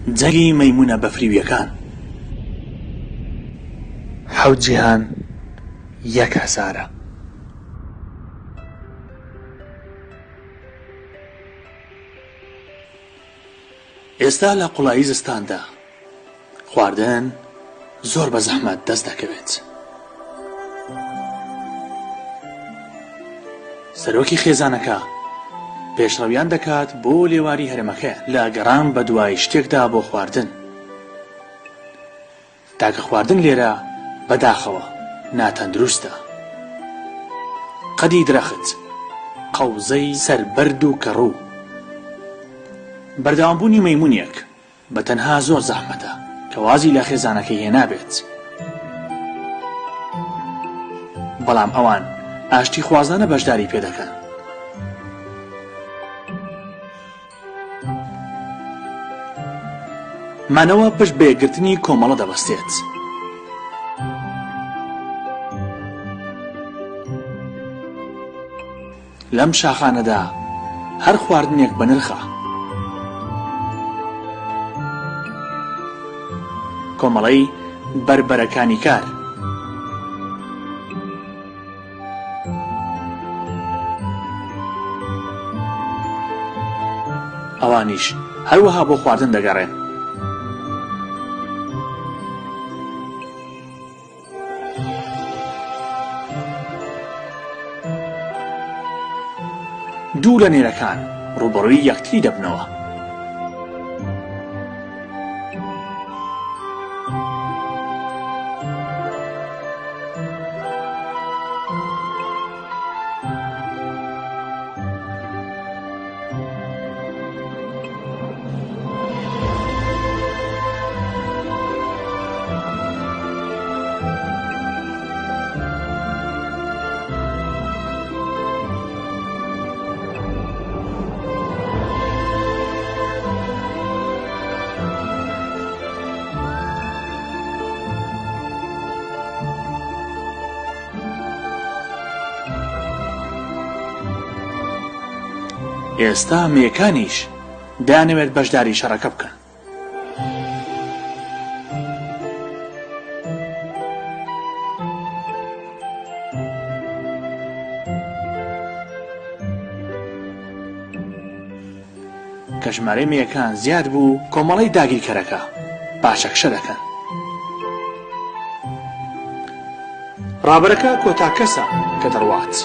جەنگی مەیمونە بەفریویەکان. حەوت جیهان یەک هەزارە. ئێستا لە قوڵایی زستاندا خواردن زۆر بە زەحمەت دەست دەکەوێت. سەرۆکی خێزانەکە پێشڕەویان دەکات بۆ لێواری هەرێمەکە لە گەڕان بە دوای شتێکدا بۆ خواردن. تاکە خواردن لێرە بەداخەوە ناتەندروستە. قەدی درەخت، قەوزەی سەربەرد و کەڕوو. بەردەوامبوونی مەیمونێک بە تەنها زۆر زەحمەتە کە وازی لە خێزانەکەی هێنابێت. بەڵام ئەوان ئاشتی خوازانە بەشداری پێدەکەن. مانەوە پشت بە یەکگرتنی کۆمەڵە دەبەستێت. لەم شاخانەدا هەر خواردنێک بە نرخە. کۆمەڵەی بربەرەکانی کار. ئەوانیش هەروەها بۆ خواردن دەگەڕێن. دوو لە نێرەکان ڕوبەڕووی یەکتری دەبنەوە. ئێستا مێکانیش دانەوێت بەشداری شەڕەکە بکەن. کە ژمارەی مێیەکان زیاد بوو، کۆمەڵەی داگیرکەرەکە پاشەکشە دەکەن. ڕابەرەکە کۆتا کەسە کە دەڕوات.